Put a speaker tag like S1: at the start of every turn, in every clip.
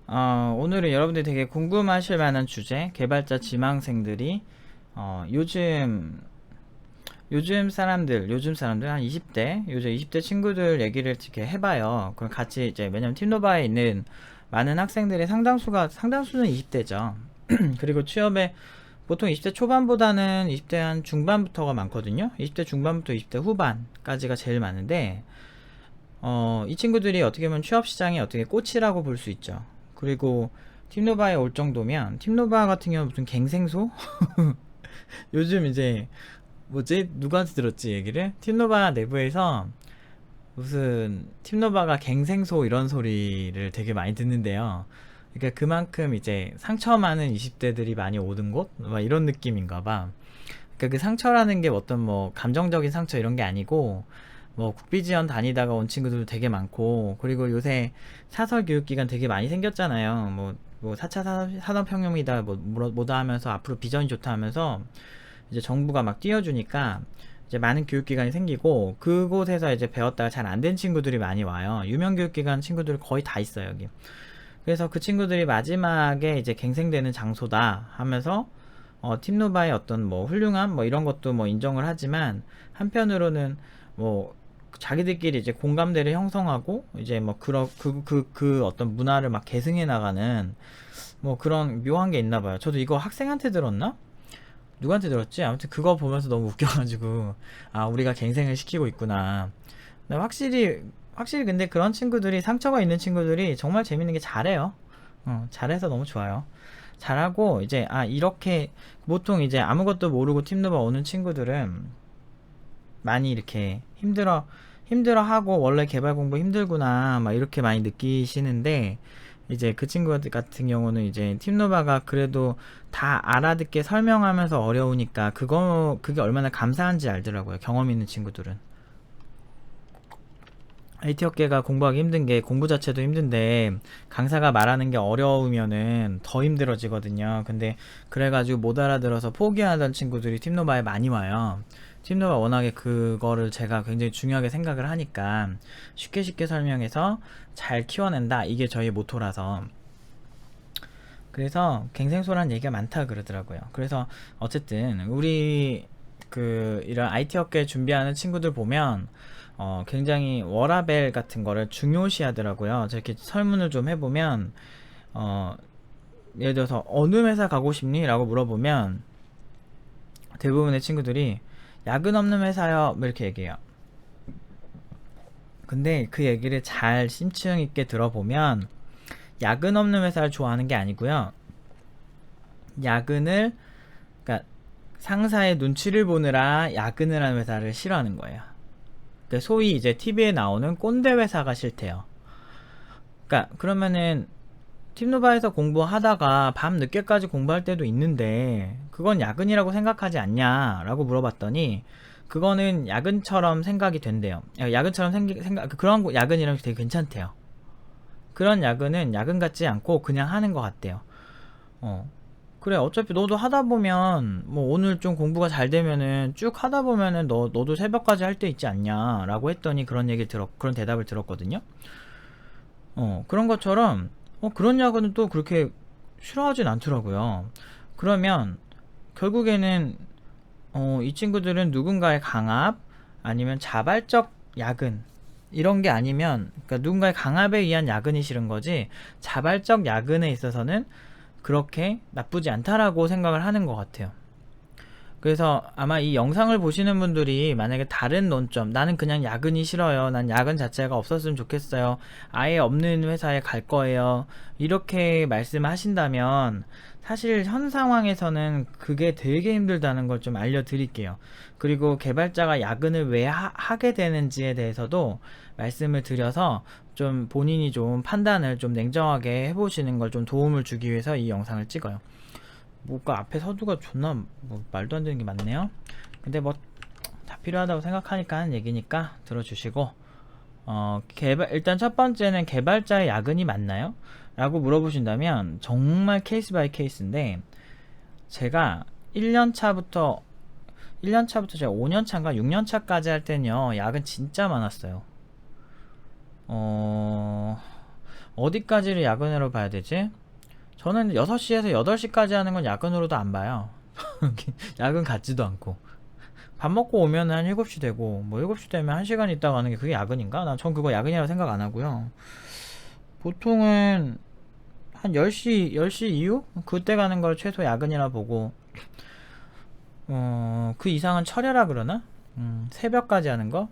S1: 오늘은 여러분들이 되게 궁금하실 만한 주제, 개발자 지망생들이 요즘 사람들 한 20대, 요즘 20대 친구들 얘기를 이렇게 해봐요. 그럼 같이 이제 왜냐면 팀노바에 있는 많은 학생들의 상당수는 20대죠. 그리고 취업에 보통 20대 초반보다는 20대 한 중반부터가 많거든요. 20대 중반부터 20대 후반까지가 제일 많은데 이 친구들이 어떻게 보면 취업 시장의 어떻게 꽃이라고 볼 수 있죠. 그리고 팀노바에 올 정도면 팀노바 같은 경우는 무슨 갱생소? 요즘 이제 뭐지? 누구한테 들었지 얘기를? 팀노바 내부에서 무슨 팀노바가 갱생소 이런 소리를 되게 많이 듣는데요. 그러니까 그만큼 이제 상처 많은 20대들이 많이 오는 곳? 막 이런 느낌인가 봐. 그러니까 그 상처라는 게 어떤 뭐 감정적인 상처 이런 게 아니고 뭐 국비지원 다니다가 온 친구들도 되게 많고, 그리고 요새 사설 교육기관 되게 많이 생겼잖아요. 뭐 4차 산업혁명이다 뭐다 하면서 앞으로 비전이 좋다 하면서 이제 정부가 막 띄워주니까 이제 많은 교육기관이 생기고, 그곳에서 이제 배웠다가 잘 안 된 친구들이 많이 와요. 유명 교육기관 친구들 거의 다 있어요 여기. 그래서 그 친구들이 마지막에 이제 갱생되는 장소다 하면서 팀노바의 어떤 뭐 훌륭함 뭐 이런 것도 뭐 인정을 하지만, 한편으로는 뭐 자기들끼리 이제 공감대를 형성하고 이제 뭐 그 어떤 문화를 막 계승해 나가는 뭐 그런 묘한 게 있나 봐요. 저도 이거 학생한테 들었나? 누구한테 들었지? 아무튼 그거 보면서 너무 웃겨가지고 아, 우리가 갱생을 시키고 있구나. 근데 확실히 근데 그런 친구들이, 상처가 있는 친구들이 정말 재밌는 게 잘해요. 잘해서 너무 좋아요. 잘하고 이제 이렇게 보통 이제 아무것도 모르고 팀노바 오는 친구들은 많이 이렇게 힘들어하고 원래 개발 공부 힘들구나 막 이렇게 많이 느끼시는데, 이제 그 친구들 같은 경우는 이제 팀노바가 그래도 다 알아듣게 설명하면서 어려우니까 그게 얼마나 감사한지 알더라고요. 경험 있는 친구들은. IT 업계가 공부하기 힘든 게, 공부 자체도 힘든데 강사가 말하는 게 어려우면은 더 힘들어지거든요. 근데 그래가지고 못 알아들어서 포기하던 친구들이 팀노바에 많이 와요. 팀노바 워낙에 그거를 제가 굉장히 중요하게 생각을 하니까 쉽게 설명해서 잘 키워낸다, 이게 저희 모토라서. 그래서 갱생소란 얘기가 많다 그러더라고요. 그래서 어쨌든 우리 이런 IT 업계 준비하는 친구들 보면 굉장히 워라밸 같은 거를 중요시 하더라고요. 저렇게 설문을 좀 해보면 예를 들어서 어느 회사 가고 싶니? 라고 물어보면 대부분의 친구들이 야근 없는 회사요, 뭐 이렇게 얘기해요. 근데 그 얘기를 잘 심층 있게 들어보면 야근 없는 회사를 좋아하는 게 아니고요. 그러니까 상사의 눈치를 보느라 야근을 하는 회사를 싫어하는 거예요. 그러니까 소위 이제 TV에 나오는 꼰대 회사가 싫대요. 그러니까 그러면은 팀노바에서 공부하다가 밤 늦게까지 공부할 때도 있는데 그건 야근이라고 생각하지 않냐 라고 물어봤더니, 그거는 야근처럼 생각이 된대요. 야근처럼 그런 야근이라면 되게 괜찮대요. 그런 야근은 야근 같지 않고 그냥 하는 것 같대요. 어. 그래, 어차피 너도 하다 보면 뭐 오늘 좀 공부가 잘 되면은 쭉 하다 보면은 너도 새벽까지 할 때 있지 않냐 라고 했더니, 그런 대답을 들었거든요. 그런 것처럼 그런 야근은 또 그렇게 싫어하진 않더라고요. 그러면 결국에는 이 친구들은 누군가의 강압 아니면 자발적 야근 이런 게 아니면, 그러니까 누군가의 강압에 의한 야근이 싫은 거지, 자발적 야근에 있어서는 그렇게 나쁘지 않다라고 생각을 하는 것 같아요. 그래서 아마 이 영상을 보시는 분들이 만약에 다른 논점, 나는 그냥 야근이 싫어요, 난 야근 자체가 없었으면 좋겠어요, 아예 없는 회사에 갈 거예요, 이렇게 말씀하신다면 사실 현 상황에서는 그게 되게 힘들다는 걸 좀 알려드릴게요. 그리고 개발자가 야근을 왜 하게 되는지에 대해서도 말씀을 드려서 좀 본인이 좀 판단을 좀 냉정하게 해보시는 걸 좀 도움을 주기 위해서 이 영상을 찍어요. 뭐가 앞에 서두가 존나 뭐 말도 안 되는 게 많네요. 근데 뭐 다 필요하다고 생각하니까 하는 얘기니까 들어주시고, 일단 첫 번째는 개발자의 야근이 맞나요? 라고 물어보신다면 정말 케이스 바이 케이스인데, 제가 1년차부터 제가 5년차인가 6년차까지 할 때는요 야근 진짜 많았어요. 어디까지를 야근으로 봐야 되지? 저는 6시에서 8시까지 하는 건 야근으로도 안 봐요. 야근 같지도 않고. 밥 먹고 오면 한 7시 되고, 뭐 7시 되면 1시간 있다가 가는 게 그게 야근인가? 전 그거 야근이라고 생각 안 하고요. 보통은 한 10시 이후? 그때 가는 걸 최소 야근이라 보고, 그 이상은 철야라 그러나? 새벽까지 하는 거?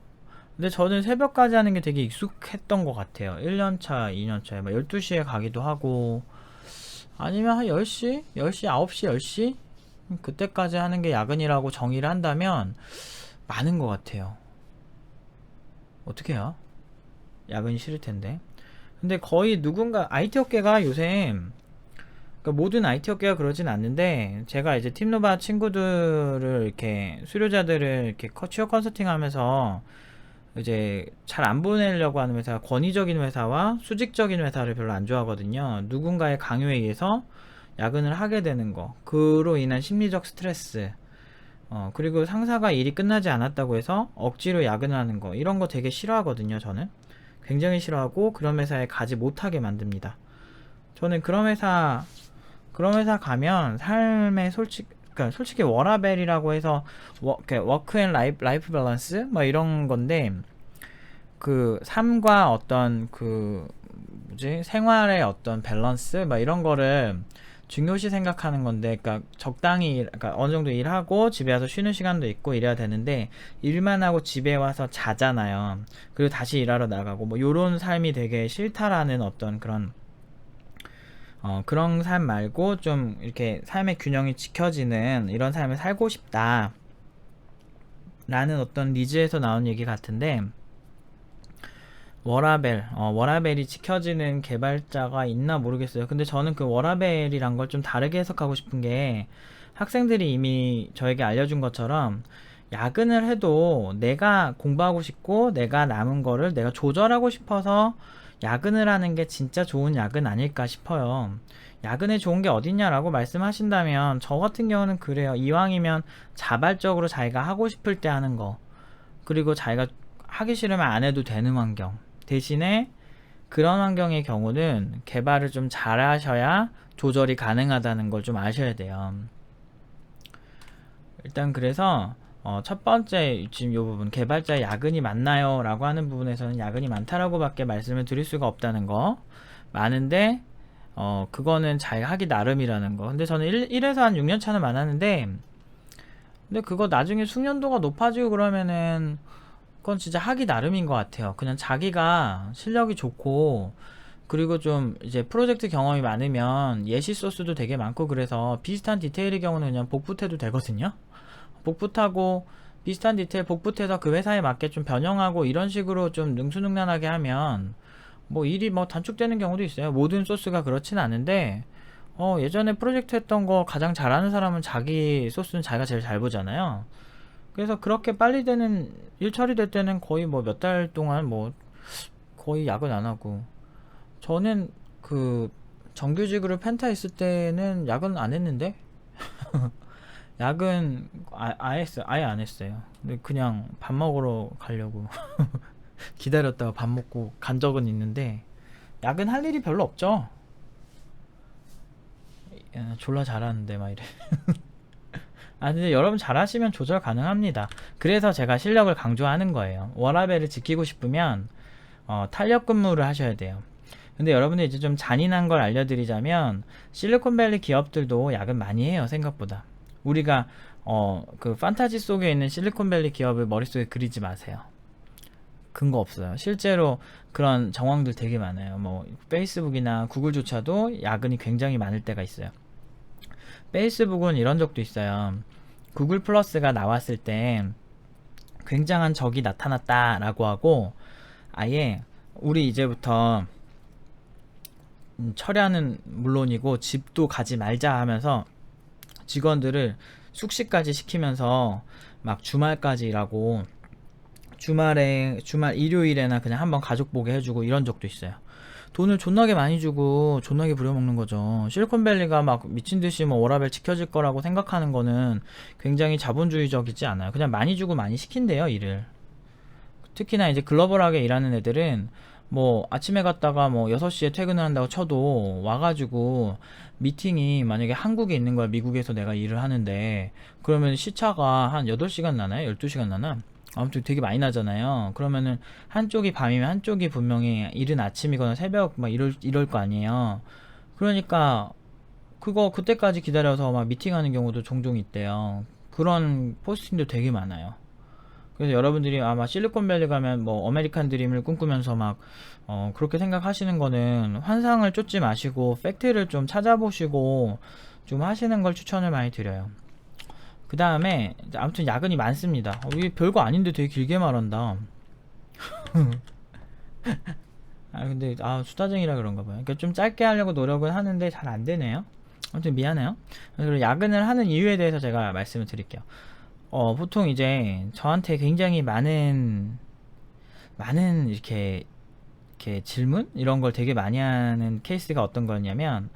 S1: 근데 저는 새벽까지 하는 게 되게 익숙했던 것 같아요. 1년차, 2년차에. 막 12시에 가기도 하고, 아니면 한 10시? 10시, 9시, 10시? 그때까지 하는 게 야근이라고 정의를 한다면 많은 것 같아요. 어떻게 해요? 야근이 싫을 텐데. 근데 거의 누군가 IT 업계가 요새 그러니까 모든 IT 업계가 그러진 않는데 제가 이제 팀노바 친구들을 이렇게 수료자들을 이렇게 취업 컨설팅 하면서 이제 잘 안 보내려고 하는 회사가 권위적인 회사와 수직적인 회사를 별로 안 좋아하거든요. 누군가의 강요에 의해서 야근을 하게 되는 거, 그로 인한 심리적 스트레스, 그리고 상사가 일이 끝나지 않았다고 해서 억지로 야근을 하는 거, 이런 거 되게 싫어하거든요. 저는 굉장히 싫어하고 그런 회사에 가지 못하게 만듭니다. 저는 그런 회사 가면 삶의 그러니까 솔직히 워라벨이라고 해서 워크 앤 라이프 밸런스 뭐 이런 건데, 그 삶과 어떤 그 뭐지 생활의 어떤 밸런스 막 이런 거를 중요시 생각하는 건데, 그러니까 적당히 그러니까 어느 정도 일하고 집에 와서 쉬는 시간도 있고 이래야 되는데, 일만 하고 집에 와서 자잖아요. 그리고 다시 일하러 나가고 뭐 요런 삶이 되게 싫다라는 어떤 그런 삶 말고 좀 이렇게 삶의 균형이 지켜지는 이런 삶을 살고 싶다 라는 어떤 니즈에서 나온 얘기 같은데, 워라벨이 지켜지는 개발자가 있나 모르겠어요. 근데 저는 그 워라벨이란 걸 좀 다르게 해석하고 싶은 게, 학생들이 이미 저에게 알려준 것처럼 야근을 해도 내가 공부하고 싶고 내가 남은 거를 내가 조절하고 싶어서 야근을 하는 게 진짜 좋은 야근 아닐까 싶어요. 야근에 좋은 게 어딨냐라고 말씀하신다면 저 같은 경우는 그래요. 이왕이면 자발적으로 자기가 하고 싶을 때 하는 거, 그리고 자기가 하기 싫으면 안 해도 되는 환경, 대신에 그런 환경의 경우는 개발을 좀 잘하셔야 조절이 가능하다는 걸 좀 아셔야 돼요. 일단 그래서 첫 번째 지금 이 부분, 개발자 야근이 많나요? 라고 하는 부분에서는 야근이 많다라고 밖에 말씀을 드릴 수가 없다는 거. 많은데 그거는 잘 하기 나름이라는 거. 근데 저는 1에서 한 6년 차는 많았는데, 근데 그거 나중에 숙련도가 높아지고 그러면은 그건 진짜 하기 나름인 것 같아요. 그냥 자기가 실력이 좋고, 그리고 좀 이제 프로젝트 경험이 많으면 예시 소스도 되게 많고, 그래서 비슷한 디테일의 경우는 그냥 복붙해도 되거든요. 복붙하고 비슷한 디테일 복붙해서 그 회사에 맞게 좀 변형하고 이런 식으로 좀 능수능란하게 하면 뭐 일이 뭐 단축되는 경우도 있어요. 모든 소스가 그렇진 않은데, 예전에 프로젝트 했던 거 가장 잘하는 사람은 자기 소스는 자기가 제일 잘 보잖아요. 그래서 그렇게 빨리 되는 일 처리될 때는 거의 뭐 몇 달 동안 뭐 거의 야근 안 하고, 저는 그 정규직으로 펜타 있을 때는 야근 안 했는데 야근 아예 안 했어요. 근데 그냥 밥 먹으러 가려고 기다렸다가 밥 먹고 간 적은 있는데, 야근 할 일이 별로 없죠. 졸라 잘하는데 막 이래. 근데 여러분 잘하시면 조절 가능합니다. 그래서 제가 실력을 강조하는 거예요. 워라밸을 지키고 싶으면 탄력 근무를 하셔야 돼요. 근데 여러분들 이제 좀 잔인한 걸 알려드리자면, 실리콘밸리 기업들도 야근 많이 해요. 생각보다. 우리가 그 판타지 속에 있는 실리콘밸리 기업을 머릿속에 그리지 마세요. 근거 없어요. 실제로 그런 정황들 되게 많아요. 뭐 페이스북이나 구글조차도 야근이 굉장히 많을 때가 있어요. 페이스북은 이런 적도 있어요. 구글 플러스가 나왔을 때 굉장한 적이 나타났다 라고 하고, 아예 우리 이제부터 철야는 물론이고 집도 가지 말자 하면서 직원들을 숙식까지 시키면서 막 주말까지 일하고, 주말 일요일에나 그냥 한번 가족 보게 해주고 이런 적도 있어요. 돈을 존나게 많이 주고 존나게 부려먹는 거죠. 실리콘밸리가 막 미친듯이 뭐 워라밸 지켜질 거라고 생각하는 거는 굉장히 자본주의적이지 않아요. 그냥 많이 주고 많이 시킨대요, 일을. 특히나 이제 글로벌하게 일하는 애들은 뭐 아침에 갔다가 뭐 6시에 퇴근을 한다고 쳐도 와가지고 미팅이 만약에 한국에 있는 거야, 미국에서 내가 일을 하는데, 그러면 시차가 한 8시간 나나요? 12시간 나나? 아무튼 되게 많이 나잖아요. 그러면은 한쪽이 밤이면 한쪽이 분명히 이른 아침이거나 새벽 막 이럴 거 아니에요. 그러니까 그때까지 기다려서 막 미팅하는 경우도 종종 있대요. 그런 포스팅도 되게 많아요. 그래서 여러분들이 아마 실리콘밸리 가면 뭐 아메리칸 드림을 꿈꾸면서 막 그렇게 생각하시는 거는 환상을 쫓지 마시고 팩트를 좀 찾아보시고 좀 하시는 걸 추천을 많이 드려요. 그 다음에 아무튼 야근이 많습니다. 이게 별거 아닌데 되게 길게 말한다. 근데 수다쟁이라 그런가 봐요. 그러니까 좀 짧게 하려고 노력은 하는데 잘 안 되네요. 아무튼 미안해요. 그리고 야근을 하는 이유에 대해서 제가 말씀을 드릴게요. 보통 이제 저한테 굉장히 많은 이렇게 질문? 이런 걸 되게 많이 하는 케이스가 어떤 거였냐면,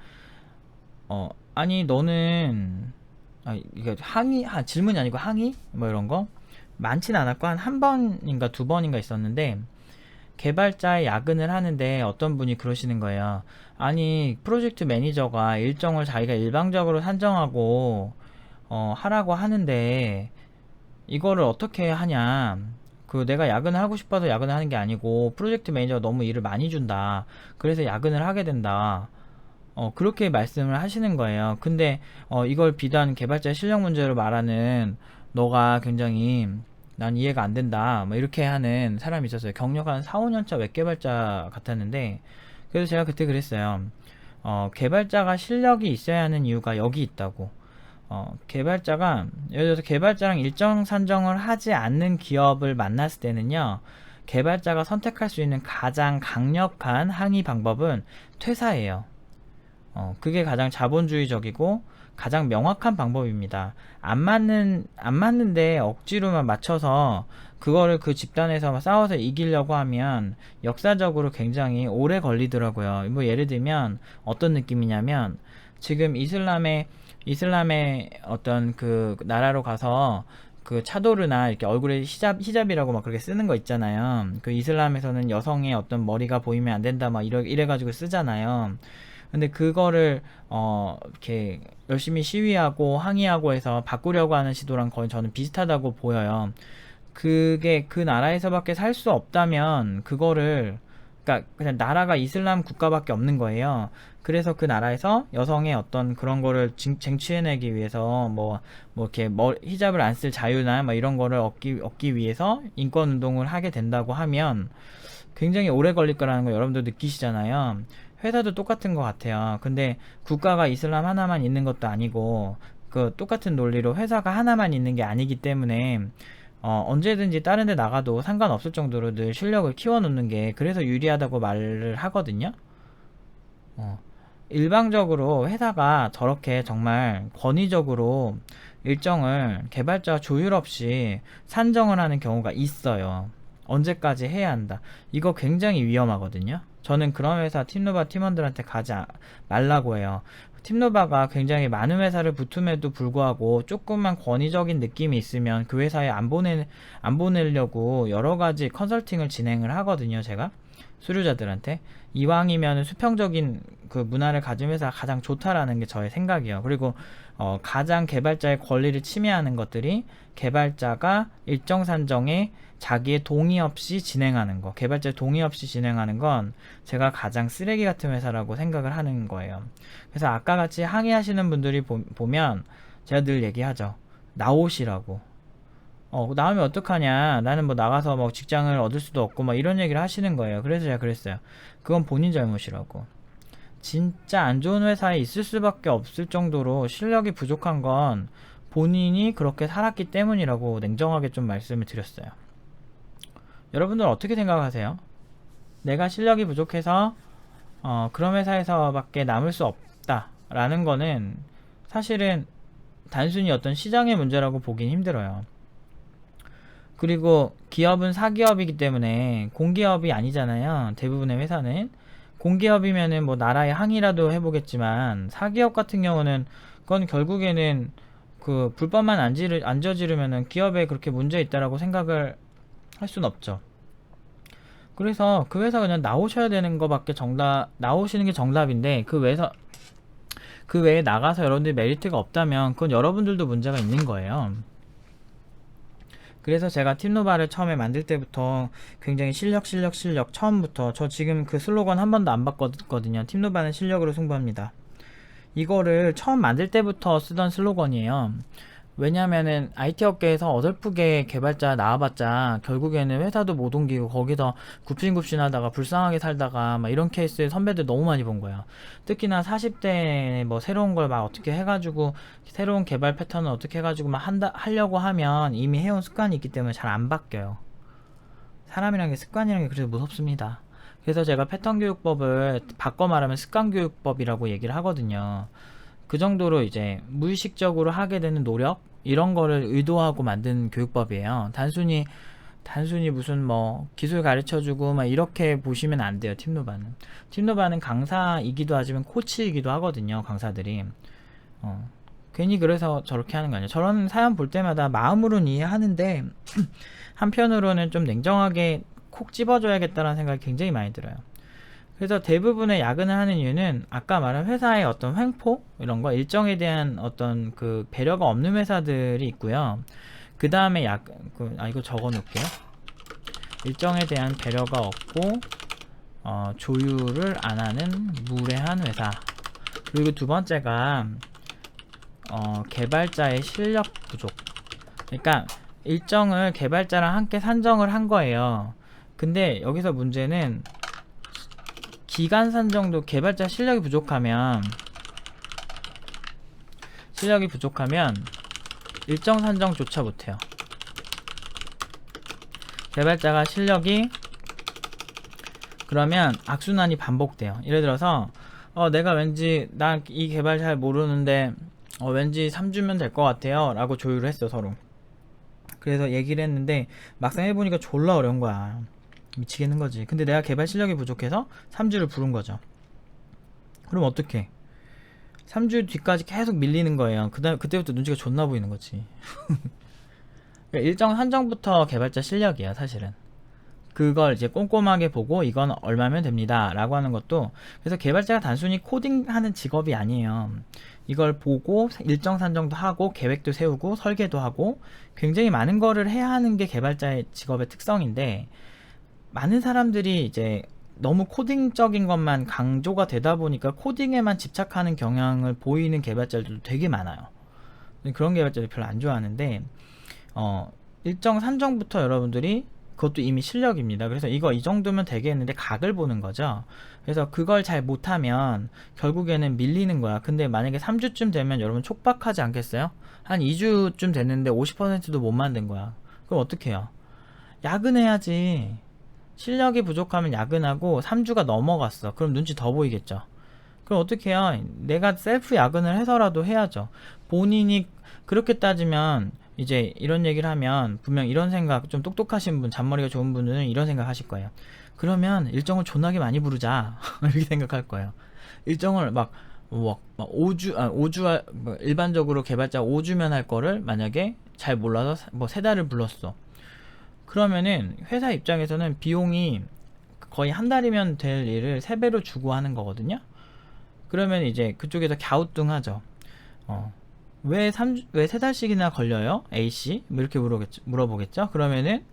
S1: 아니, 너는, 이거 질문이 아니고 항의? 뭐 이런 거? 많진 않았고, 한 번인가 두 번인가 있었는데, 개발자의 야근을 하는데 어떤 분이 그러시는 거예요. 아니, 프로젝트 매니저가 일정을 자기가 일방적으로 산정하고, 하라고 하는데, 이거를 어떻게 하냐. 내가 야근을 하고 싶어서 야근을 하는 게 아니고 프로젝트 매니저가 너무 일을 많이 준다. 그래서 야근을 하게 된다. 그렇게 말씀을 하시는 거예요. 근데 이걸 비단 개발자의 실력 문제로 말하는 너가 굉장히 난 이해가 안 된다. 뭐 이렇게 하는 사람이 있었어요. 경력 한 4, 5년차 웹개발자 같았는데, 그래서 제가 그때 그랬어요. 개발자가 실력이 있어야 하는 이유가 여기 있다고. 개발자가, 예를 들어서 개발자랑 일정 산정을 하지 않는 기업을 만났을 때는요, 개발자가 선택할 수 있는 가장 강력한 항의 방법은 퇴사예요. 그게 가장 자본주의적이고 가장 명확한 방법입니다. 안 맞는데 억지로만 맞춰서 그거를 그 집단에서 막 싸워서 이기려고 하면 역사적으로 굉장히 오래 걸리더라고요. 뭐 예를 들면 어떤 느낌이냐면, 지금 이슬람의 어떤 그 나라로 가서 그 차도르나 이렇게 얼굴에 히잡이라고 막 그렇게 쓰는 거 있잖아요. 그 이슬람에서는 여성의 어떤 머리가 보이면 안 된다 막 이래가지고 쓰잖아요. 근데 그거를 이렇게 열심히 시위하고 항의하고 해서 바꾸려고 하는 시도랑 거의 저는 비슷하다고 보여요. 그게 그 나라에서밖에 살 수 없다면 그거를, 그러니까 그냥 나라가 이슬람 국가밖에 없는 거예요. 그래서 그 나라에서 여성의 어떤 그런 거를 쟁취해내기 위해서 뭐 이렇게 히잡을 안 쓸 자유나 뭐 이런 거를 얻기 위해서 인권 운동을 하게 된다고 하면 굉장히 오래 걸릴 거라는 거 여러분들 느끼시잖아요. 회사도 똑같은 것 같아요. 근데 국가가 이슬람 하나만 있는 것도 아니고 그 똑같은 논리로 회사가 하나만 있는 게 아니기 때문에 언제든지 다른 데 나가도 상관없을 정도로 늘 실력을 키워놓는 게 그래서 유리하다고 말을 하거든요. 일방적으로 회사가 저렇게 정말 권위적으로 일정을 개발자 조율 없이 산정을 하는 경우가 있어요. 언제까지 해야 한다. 이거 굉장히 위험하거든요. 저는 그런 회사 팀노바 팀원들한테 가지 말라고 해요. 팀노바가 굉장히 많은 회사를 붙음에도 불구하고 조금만 권위적인 느낌이 있으면 그 회사에 안 보내려고 여러 가지 컨설팅을 진행을 하거든요, 제가. 수료자들한테. 이왕이면 수평적인 그 문화를 가진 회사가 가장 좋다라는 게 저의 생각이에요. 그리고 가장 개발자의 권리를 침해하는 것들이 개발자가 일정 산정에 자기의 동의 없이 진행하는 거, 개발자의 동의 없이 진행하는 건 제가 가장 쓰레기 같은 회사라고 생각을 하는 거예요. 그래서 아까 같이 항의하시는 분들이 보면 제가 늘 얘기하죠. 나오시라고. 나오면 어떡하냐. 나는 뭐 나가서 뭐 직장을 얻을 수도 없고 막 이런 얘기를 하시는 거예요. 그래서 제가 그랬어요. 그건 본인 잘못이라고. 진짜 안 좋은 회사에 있을 수밖에 없을 정도로 실력이 부족한 건 본인이 그렇게 살았기 때문이라고 냉정하게 좀 말씀을 드렸어요. 여러분들 어떻게 생각하세요? 내가 실력이 부족해서 그런 회사에서밖에 남을 수 없다라는 거는 사실은 단순히 어떤 시장의 문제라고 보긴 힘들어요. 그리고 기업은 사기업이기 때문에 공기업이 아니잖아요. 대부분의 회사는 공기업이면은 뭐 나라에 항의라도 해보겠지만, 사기업 같은 경우는 그건 결국에는 그 불법만 안 저지르면은 기업에 그렇게 문제 있다라고 생각을 할 수는 없죠. 그래서 그 회사 그냥 나오셔야 되는 거밖에 나오시는 게 정답인데, 그 외에 나가서 여러분들이 메리트가 없다면 그건 여러분들도 문제가 있는 거예요. 그래서 제가 팀노바를 처음에 만들 때부터 굉장히 실력 처음부터, 저 지금 그 슬로건 한 번도 안 바꿨거든요. 팀노바는 실력으로 승부합니다. 이거를 처음 만들 때부터 쓰던 슬로건이에요. 왜냐면은 IT 업계에서 어설프게 개발자 나와봤자 결국에는 회사도 못 옮기고 거기서 굽신굽신하다가 불쌍하게 살다가 막 이런 케이스 선배들 너무 많이 본 거예요. 특히나 40대 뭐 새로운 걸 막 어떻게 해가지고 새로운 개발 패턴을 어떻게 해가지고 막 하려고 하면 이미 해온 습관이 있기 때문에 잘 안 바뀌어요. 사람이란 게, 습관이란 게 그래서 무섭습니다. 그래서 제가 패턴 교육법을 바꿔 말하면 습관 교육법이라고 얘기를 하거든요. 그 정도로 이제 무의식적으로 하게 되는 노력, 이런 거를 의도하고 만든 교육법이에요. 단순히 무슨 뭐 기술 가르쳐주고 막 이렇게 보시면 안 돼요. 팀노바는 강사이기도 하지만 코치이기도 하거든요. 강사들이. 괜히 그래서 저렇게 하는 거 아니에요. 저런 사연 볼 때마다 마음으로는 이해하는데 한편으로는 좀 냉정하게 콕 집어줘야겠다라는 생각이 굉장히 많이 들어요. 그래서 대부분의 야근을 하는 이유는 아까 말한 회사의 어떤 횡포, 이런 거, 일정에 대한 어떤 그 배려가 없는 회사들이 있고요. 그 다음에 이거 적어 놓을게요. 일정에 대한 배려가 없고 조율을 안 하는 무례한 회사. 그리고 두 번째가 개발자의 실력 부족. 그러니까 일정을 개발자랑 함께 산정을 한 거예요. 근데 여기서 문제는 기간 산정도 개발자 실력이 부족하면 일정 산정조차 못해요. 개발자가 실력이, 그러면 악순환이 반복돼요. 예를 들어서 내가 왠지 나 이 개발 잘 모르는데 왠지 3주면 될 것 같아요 라고 조율을 했어, 서로. 그래서 얘기를 했는데 막상 해보니까 졸라 어려운 거야. 미치겠는 거지. 근데 내가 개발 실력이 부족해서 3주를 부른 거죠. 그럼 어떡해? 3주 뒤까지 계속 밀리는 거예요. 그때부터 눈치가 존나 보이는 거지. 그러니까 일정 한정부터 개발자 실력이야, 사실은. 그걸 이제 꼼꼼하게 보고 이건 얼마면 됩니다 라고 하는 것도, 그래서 개발자가 단순히 코딩하는 직업이 아니에요. 이걸 보고 일정 산정도 하고 계획도 세우고 설계도 하고 굉장히 많은 거를 해야 하는 게 개발자의 직업의 특성인데, 많은 사람들이 이제 너무 코딩적인 것만 강조가 되다 보니까 코딩에만 집착하는 경향을 보이는 개발자들도 되게 많아요. 그런 개발자들 별로 안 좋아하는데, 일정 산정부터 여러분들이, 그것도 이미 실력입니다. 그래서 이거 이 정도면 되겠는데 각을 보는 거죠. 그래서 그걸 잘 못하면 결국에는 밀리는 거야. 근데 만약에 3주쯤 되면 여러분 촉박하지 않겠어요? 한 2주쯤 됐는데 50%도 못 만든 거야. 그럼 어떻게 해요? 야근해야지. 실력이 부족하면 야근하고 3주가 넘어갔어. 그럼 눈치 더 보이겠죠. 그럼 어떻게 해요? 내가 셀프 야근을 해서라도 해야죠. 본인이 그렇게 따지면 이제 이런 얘기를 하면 분명 이런 생각, 좀 똑똑하신 분, 잔머리가 좋은 분들은 이런 생각 하실 거예요. 그러면 일정을 존나게 많이 부르자. 이렇게 생각할 거예요. 일정을 막 5주, 일반적으로 개발자 5주면 할 거를 만약에 잘 몰라서 뭐 3달을 불렀어. 그러면은 회사 입장에서는 비용이 거의 한 달이면 될 일을 3배로 주고 하는 거거든요. 그러면 이제 그쪽에서 갸우뚱하죠. 왜 3달씩이나 걸려요? A씨? 뭐 이렇게 물어보겠죠? 그러면은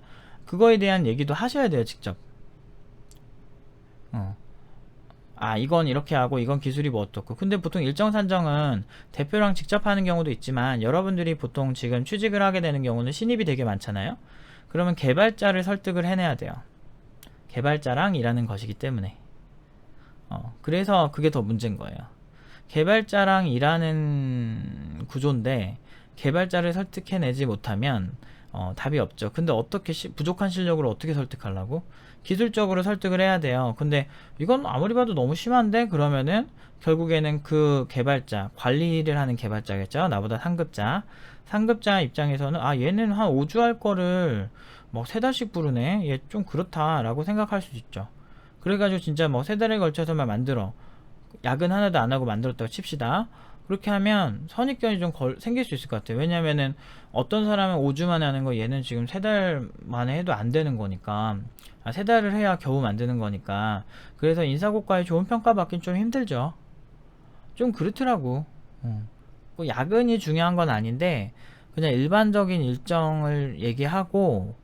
S1: 그거에 대한 얘기도 하셔야 돼요, 직접. 이건 이렇게 하고 이건 기술이 뭐 어떻고. 근데 보통 일정 산정은 대표랑 직접 하는 경우도 있지만, 여러분들이 보통 지금 취직을 하게 되는 경우는 신입이 되게 많잖아요. 그러면 개발자를 설득을 해내야 돼요. 개발자랑 일하는 것이기 때문에. 그래서 그게 더 문제인 거예요. 개발자랑 일하는 구조인데 개발자를 설득해내지 못하면 답이 없죠. 근데 어떻게 부족한 실력으로 어떻게 설득하려고? 기술적으로 설득을 해야 돼요. 근데 이건 아무리 봐도 너무 심한데? 그러면은 결국에는 그 개발자, 관리를 하는 개발자겠죠. 나보다 상급자 입장에서는 얘는 한 5주 할 거를 뭐 3달씩 부르네, 얘 좀 그렇다 라고 생각할 수 있죠. 그래가지고 진짜 뭐 3달에 걸쳐서만 야근 하나도 안 하고 만들었다고 칩시다. 그렇게 하면 선입견이 좀 생길 수 있을 것 같아요. 왜냐면은 어떤 사람은 5주 만에 하는 거 얘는 지금 3달 만에 해도 안 되는 거니까, 3달을 해야 겨우 만드는 거니까. 그래서 인사고과에 좋은 평가 받긴 좀 힘들죠. 좀 그렇더라고. 뭐 야근이 중요한 건 아닌데 그냥 일반적인 일정을 얘기하고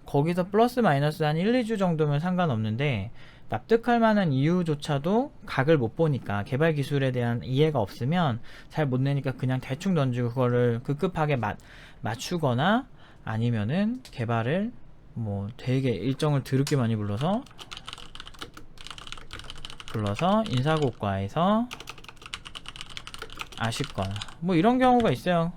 S1: 거기서 플러스 마이너스 한 1, 2주 정도면 상관없는데, 납득할 만한 이유조차도 각을 못 보니까, 개발 기술에 대한 이해가 없으면 잘 못 내니까 그냥 대충 던지고 그거를 급급하게 맞추거나, 아니면은 개발을 뭐 되게 일정을 드럽게 많이 불러서 인사고과에서 아쉽거나 뭐 이런 경우가 있어요.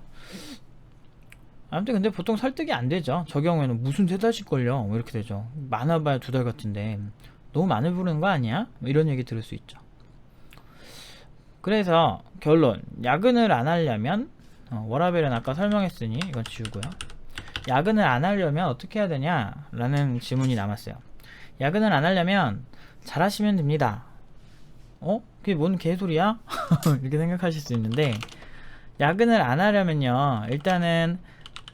S1: 아무튼 근데 보통 설득이 안 되죠. 저 경우에는 무슨 3달씩 걸려 뭐 이렇게 되죠. 많아봐야 2달 같은데 너무 많이 부르는 거 아니야? 뭐 이런 얘기 들을 수 있죠. 그래서 결론, 야근을 안 하려면, 워라벨은 아까 설명했으니 이건 지우고요. 야근을 안 하려면 어떻게 해야 되냐 라는 질문이 남았어요. 야근을 안 하려면 잘하시면 됩니다. 그게 뭔 개소리야? 이렇게 생각하실 수 있는데, 야근을 안 하려면요, 일단은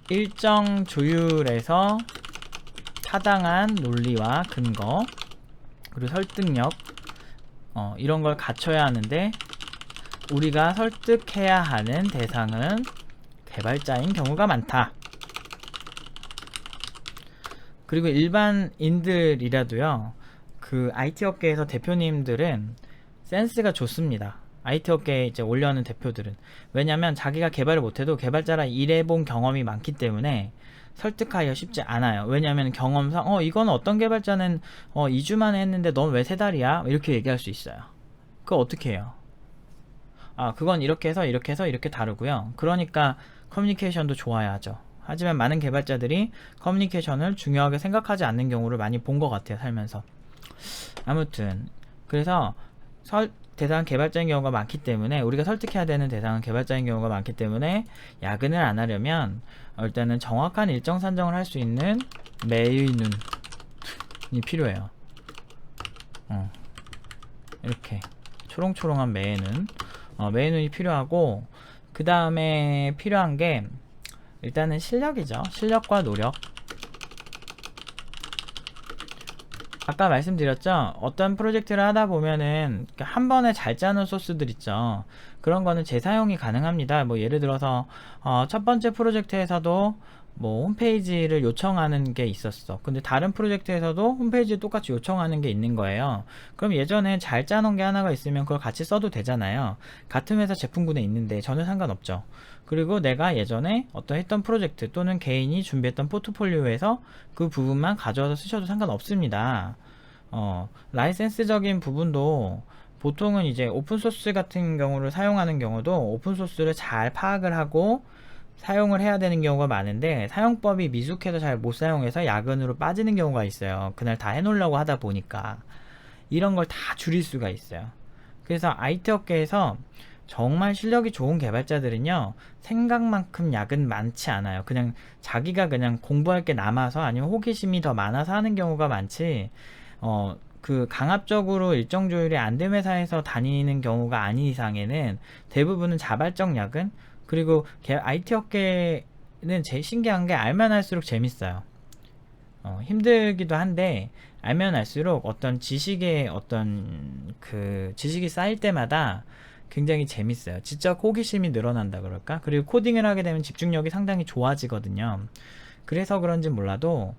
S1: 일정 조율에서 타당한 논리와 근거, 그리고 설득력, 이런 걸 갖춰야 하는데, 우리가 설득해야 하는 대상은 개발자인 경우가 많다. 그리고 일반인들이라도요, 그 IT 업계에서 대표님들은 센스가 좋습니다. IT 업계에 이제 올려는 대표들은. 왜냐면 자기가 개발을 못해도 개발자라 일해본 경험이 많기 때문에 설득하기가 쉽지 않아요. 왜냐면 경험상 이건 어떤 개발자는 2주 만에 했는데 넌 왜 3달이야? 이렇게 얘기할 수 있어요. 그거 어떻게 해요? 그건 이렇게 해서 이렇게 해서 이렇게 다르고요. 그러니까 커뮤니케이션도 좋아야 하죠. 하지만 많은 개발자들이 커뮤니케이션을 중요하게 생각하지 않는 경우를 많이 본 것 같아요, 살면서. 아무튼 그래서 대상 개발자인 경우가 많기 때문에, 우리가 설득해야 되는 대상은 개발자인 경우가 많기 때문에 야근을 안 하려면 일단은 정확한 일정 산정을 할 수 있는 매의 눈이 필요해요. 이렇게 초롱초롱한 매의 눈이 필요하고, 그 다음에 필요한 게 일단은 실력이죠. 실력과 노력. 아까 말씀드렸죠. 어떤 프로젝트를 하다 보면은 한 번에 잘 짜는 소스들 있죠. 그런 거는 재사용이 가능합니다. 뭐 예를 들어서 첫 번째 프로젝트에서도 뭐 홈페이지를 요청하는 게 있었어. 근데 다른 프로젝트에서도 홈페이지를 똑같이 요청하는 게 있는 거예요. 그럼 예전에 잘 짜놓은 게 하나가 있으면 그걸 같이 써도 되잖아요. 같은 회사 제품군에 있는데 전혀 상관없죠. 그리고 내가 예전에 했던 프로젝트 또는 개인이 준비했던 포트폴리오에서 그 부분만 가져와서 쓰셔도 상관없습니다. 라이센스적인 부분도 보통은 이제 오픈소스 같은 경우를 사용하는 경우도 오픈소스를 잘 파악을 하고 사용을 해야 되는 경우가 많은데, 사용법이 미숙해서 잘 못 사용해서 야근으로 빠지는 경우가 있어요. 그날 다 해놓으려고 하다 보니까. 이런 걸 다 줄일 수가 있어요. 그래서 IT 업계에서 정말 실력이 좋은 개발자들은요, 생각만큼 야근 많지 않아요. 그냥 자기가 그냥 공부할 게 남아서, 아니면 호기심이 더 많아서 하는 경우가 많지, 그 강압적으로 일정 조율이 안 된 회사에서 다니는 경우가 아닌 이상에는 대부분은 자발적 야근. 그리고 IT 업계는 제일 신기한 게 알면 할수록 재밌어요. 힘들기도 한데 알면 알수록 어떤 지식의 지식이 쌓일 때마다 굉장히 재밌어요. 지적 호기심이 늘어난다 그럴까? 그리고 코딩을 하게 되면 집중력이 상당히 좋아지거든요. 그래서 그런지 몰라도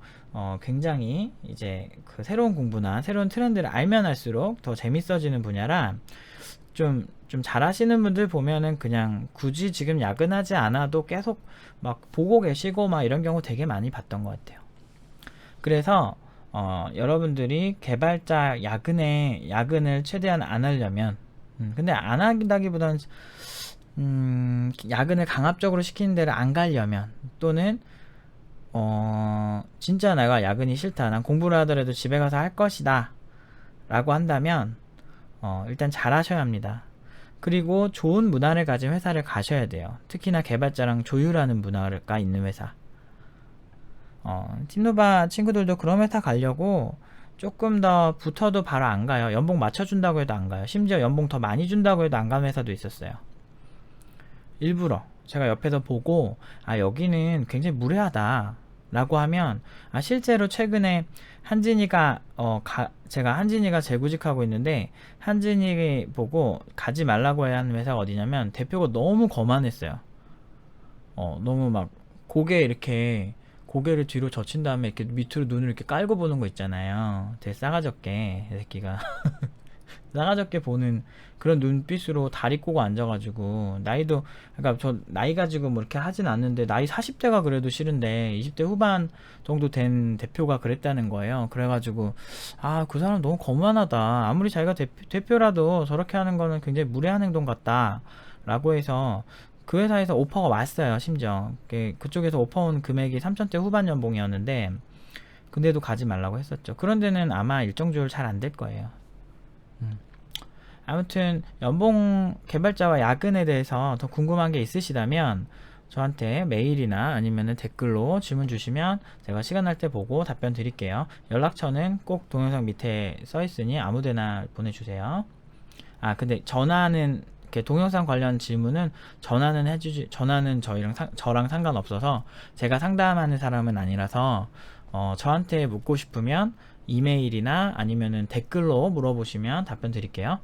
S1: 굉장히 이제 그 새로운 공부나 새로운 트렌드를 알면 할수록 더 재밌어지는 분야라, 좀 잘하시는 분들 보면은 그냥 굳이 지금 야근하지 않아도 계속 막 보고 계시고 막 이런 경우 되게 많이 봤던 것 같아요. 그래서 여러분들이 개발자 야근을 최대한 안 하려면, 근데 안 한다기보다는 야근을 강압적으로 시키는 데를 안 가려면, 또는 진짜 내가 야근이 싫다, 난 공부를 하더라도 집에 가서 할 것이다 라고 한다면 일단 잘 하셔야 합니다. 그리고 좋은 문화를 가진 회사를 가셔야 돼요. 특히나 개발자랑 조율하는 문화가 있는 회사. 팀노바 친구들도 그런 회사 가려고 조금 더 붙어도 바로 안 가요. 연봉 맞춰준다고 해도 안 가요. 심지어 연봉 더 많이 준다고 해도 안 가는 회사도 있었어요. 일부러 제가 옆에서 보고 아 여기는 굉장히 무례하다 라고 하면 아 실제로 최근에 한진이가 제가 한진이가 재구직하고 있는데 한진이 보고 가지 말라고 해야 하는 회사가 어디냐면 대표가 너무 거만했어요. 너무 막 고개를 뒤로 젖힌 다음에 이렇게 밑으로 눈을 이렇게 깔고 보는 거 있잖아요. 되게 싸가지 없게 이 새끼가 싸가지 없게 보는 그런 눈빛으로 다리 꼬고 앉아가지고 나이도 그러니까 저 나이 가지고 뭐 이렇게 하진 않는데 나이 40대가 그래도 싫은데 20대 후반 정도 된 대표가 그랬다는 거예요. 그래가지고 아 그 사람 너무 거만하다. 아무리 자기가 대표라도 저렇게 하는 거는 굉장히 무례한 행동 같다. 라고 해서 그 회사에서 오퍼가 왔어요. 심지어 그쪽에서 오퍼 온 금액이 3천대 후반 연봉이었는데 근데도 가지 말라고 했었죠. 그런 데는 아마 일정 조율 잘 안 될 거예요. 아무튼 연봉 개발자와 야근에 대해서 더 궁금한 게 있으시다면 저한테 메일이나 아니면 댓글로 질문 주시면 제가 시간 날 때 보고 답변 드릴게요. 연락처는 꼭 동영상 밑에 써 있으니 아무데나 보내주세요. 아 근데 전화는 이렇게 동영상 관련 질문은 전화는 저랑 상관없어서 제가 상담하는 사람은 아니라서 저한테 묻고 싶으면 이메일이나 아니면은 댓글로 물어보시면 답변 드릴게요.